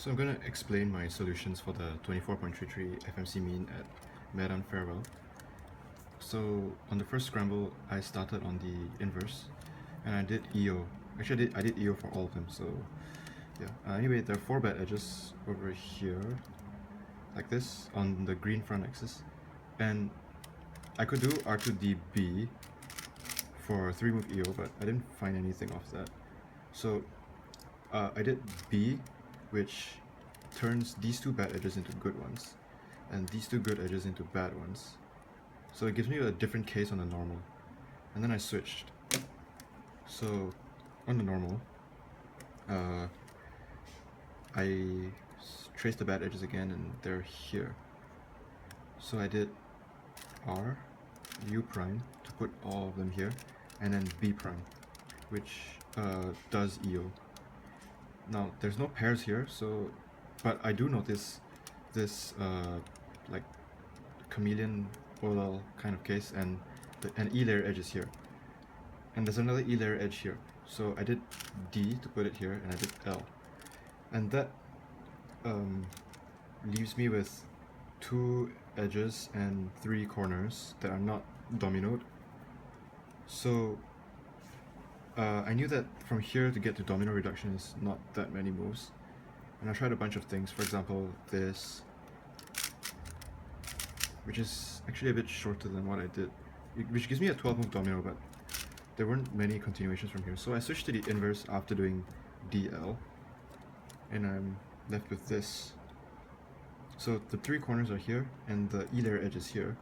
So I'm going to explain my solutions for the 24.33 FMC mean at Medan Farewell. So on the first scramble, I started on the inverse, and I did EO. Actually, I did EO for all of them. So yeah. Anyway, there are 4 bad edges over here, like this, on the green front axis, and I could do R2DB for 3 move EO, but I didn't find anything of that. So I did B, which turns these 2 bad edges into good ones, and these 2 good edges into bad ones. So it gives me a different case on the normal. And then I switched. So on the normal, I traced the bad edges again, and they're here. So I did R, U prime to put all of them here, and then B prime, which does EO. Now there's no pairs here, but I do notice this like chameleon OLL kind of case, and an E layer edge is here, and there's another E layer edge here. So I did D to put it here, and I did L, and that leaves me with 2 edges and 3 corners that are not dominoed. So I knew that from here to get to domino reduction is not that many moves, and I tried a bunch of things. For example, this, which is actually a bit shorter than what I did, which gives me a 12 move domino, but there weren't many continuations from here. So I switched to the inverse after doing DL, and I'm left with this. So the 3 corners are here, and the E layer edge is here.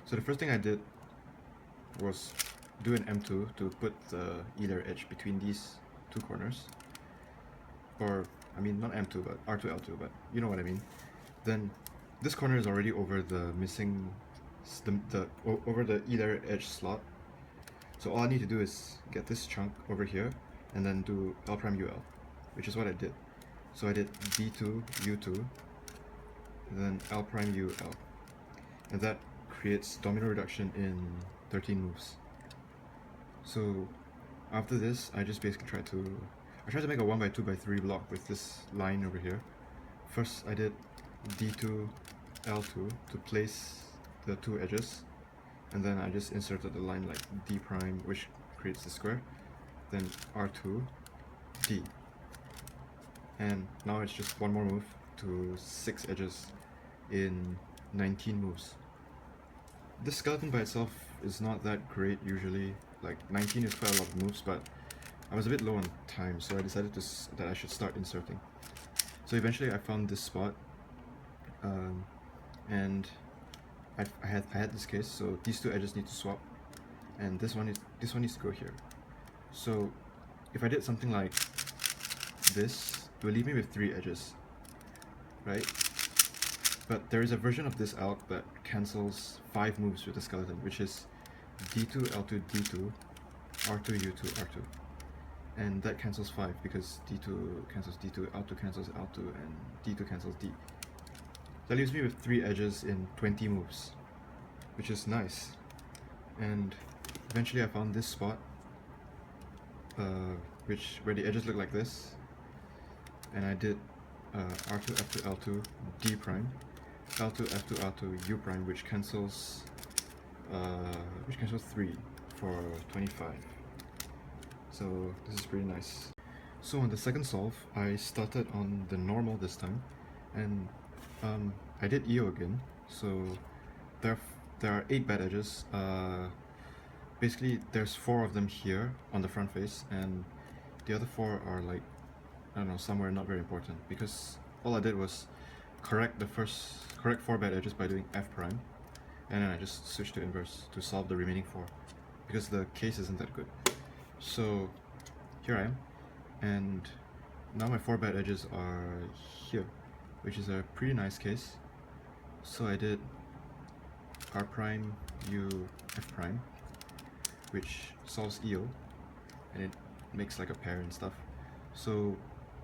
So the first thing I did was do an M2 to put the E layer edge between these 2 corners. Or, I mean, not M2, but R2, L2, but you know what I mean. Then this corner is already over the missing, over the E layer edge slot. So all I need to do is get this chunk over here, and then do L prime UL, which is what I did. So I did D2, U2, and then L prime UL, and that creates domino reduction in 13 moves. So after this, I just basically tried to make a 1x2x3 block with this line over here. First I did D2, L2 to place the 2 edges, and then I just inserted the line like D prime, which creates the square, then R2, D. And now it's just one more move to 6 edges in 19 moves. This skeleton by itself is not that great usually. Like 19 is quite a lot of moves, but I was a bit low on time, so I decided that I should start inserting. So eventually I found this spot, and I had this case. So these 2 edges need to swap, and this one needs to go here. So if I did something like this, it will leave me with 3 edges, right? But there is a version of this alg that cancels 5 moves with the skeleton, which is D2, L2, D2, R2, U2, R2. And that cancels 5 because D2 cancels D2, L2 cancels L2, and D2 cancels D. That leaves me with 3 edges in 20 moves, which is nice. And eventually I found this spot, where the edges look like this, and I did R2, F2, L2, D prime, L2, F2, L2, U prime, which cancels 3 for 25. So this is pretty nice. So on the second solve, I started on the normal this time, and I did EO again. So there are 8 bad edges. Basically there's 4 of them here on the front face, and the other 4 are like, I don't know, somewhere not very important, because all I did was correct 4 bad edges by doing F prime, and then I just switched to inverse to solve the remaining 4, because the case isn't that good. So here I am, and now my 4 bad edges are here, which is a pretty nice case. So I did R prime, U, F prime, which solves EO, and it makes like a pair and stuff. So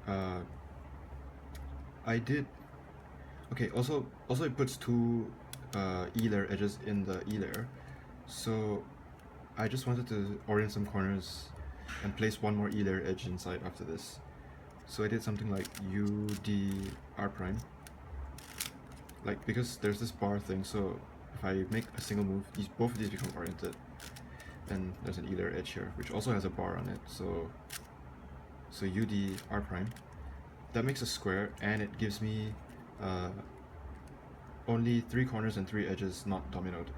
I did, okay, also it puts 2 E layer edges in the E layer, so I just wanted to orient some corners and place 1 more E layer edge inside after this. So I did something like U, D, R prime. Like, because there's this bar thing, so if I make a single move, both of these become oriented. And there's an either edge here, which also has a bar on it, so UD R prime. That makes a square, and it gives me only 3 corners and 3 edges not dominoed,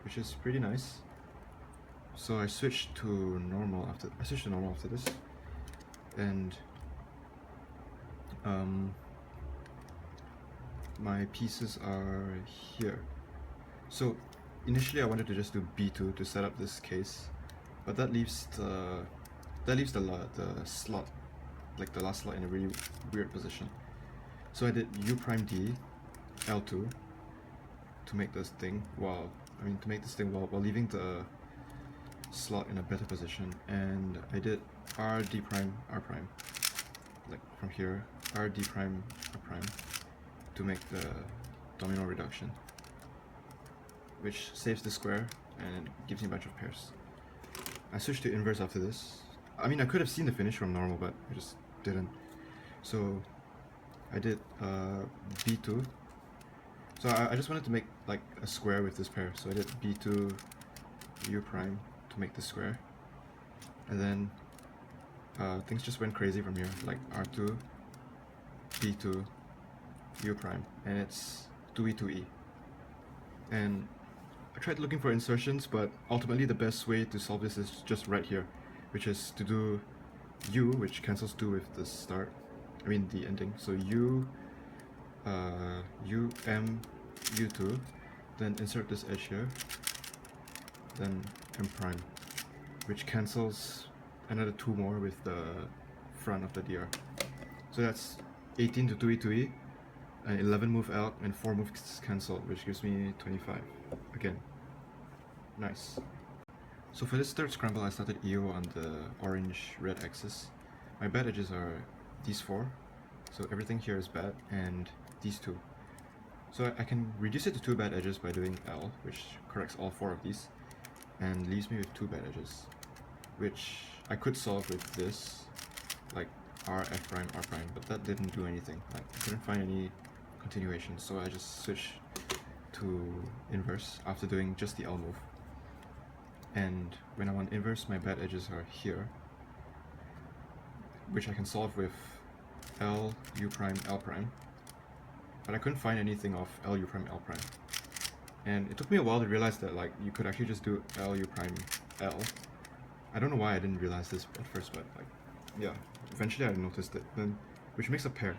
which is pretty nice. So I switched to normal after this, and my pieces are here. So initially I wanted to just do B2 to set up this case, but that leaves the slot, like the last slot, in a really weird position. So I did U prime D L2 to make this thing while leaving the slot in a better position, and I did R D prime R prime, like from here, R D prime R prime, to make the domino reduction, which saves the square and gives me a bunch of pairs. I switched to inverse after this. I mean, I could have seen the finish from normal, but I just didn't. So I did B2. So I just wanted to make like a square with this pair. So I did B2 U prime to make the square. And then things just went crazy from here, like R2, B2, U prime, and it's 2E2E. And I tried looking for insertions, but ultimately the best way to solve this is just right here, which is to do U, which cancels 2 with the start, the ending. So U, U, M, U2, then insert this edge here, then M prime, which cancels another 2 more with the front of the DR. So that's 18 to 2E2E, and 11 move out, and 4 moves cancel, which gives me 25. Again, nice. So for this third scramble, I started EO on the orange-red axis. My bad edges are these 4, so everything here is bad, and these 2. So I can reduce it to 2 bad edges by doing L, which corrects all 4 of these, and leaves me with 2 bad edges, which I could solve with this, like R, F prime, R prime, but that didn't do anything. Like, I couldn't find any continuation, so I just switched to inverse after doing just the L move. And when I'm on inverse, my bad edges are here, which I can solve with L, U prime, L prime, but I couldn't find anything of L, U prime, L prime. And it took me a while to realize that like you could actually just do L, U prime, L. I don't know why I didn't realize this at first, but like, yeah, eventually I noticed it, then, which makes a pair.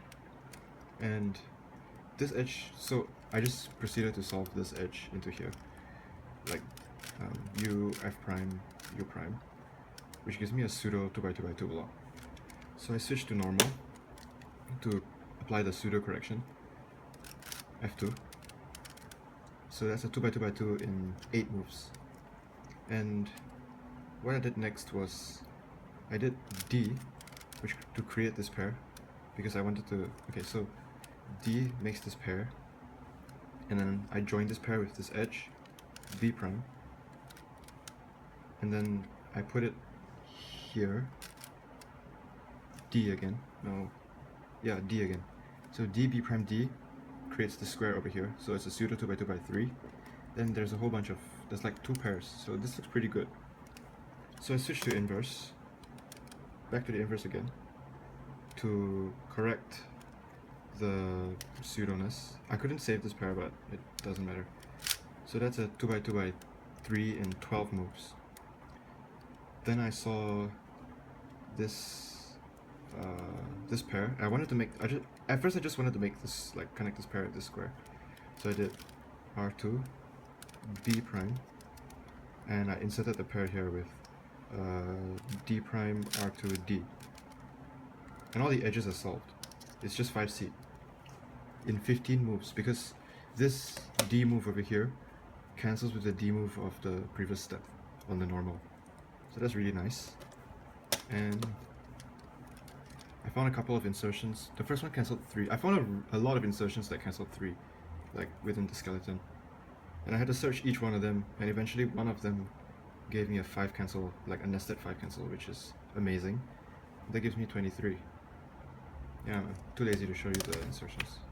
And this edge, so I just proceeded to solve this edge into here, like U, F prime, U prime, which gives me a pseudo 2x2x2 block. So I switched to normal to apply the pseudo correction, F2. So that's a 2x2x2 in 8 moves. And what I did next was I did D, which to create this pair, because I wanted to, okay, so D makes this pair, and then I join this pair with this edge, B prime, and then I put it here, D again, no, yeah, D again. So D, B prime, D creates the square over here, so it's a pseudo 2x2x3. Then there's a whole bunch of, there's like 2 pairs, so this looks pretty good. So I switched to inverse, back to the inverse again, to correct the pseudoness. I couldn't save this pair, but it doesn't matter. So that's a 2x2x3 in 12 moves. Then I saw this this pair. I wanted to make, at first I just wanted to make this, like connect this pair with this square. So I did R2, B prime, and I inserted the pair here with D prime, R2, D. And all the edges are solved. It's just 5C in 15 moves, because this D move over here cancels with the D move of the previous step on the normal. So that's really nice. And I found a couple of insertions. The first one canceled 3. I found a lot of insertions that canceled 3, like within the skeleton. And I had to search each one of them, and eventually one of them gave me a 5 cancel, like a nested 5 cancel, which is amazing. That gives me 23. Yeah, I'm too lazy to show you the instructions.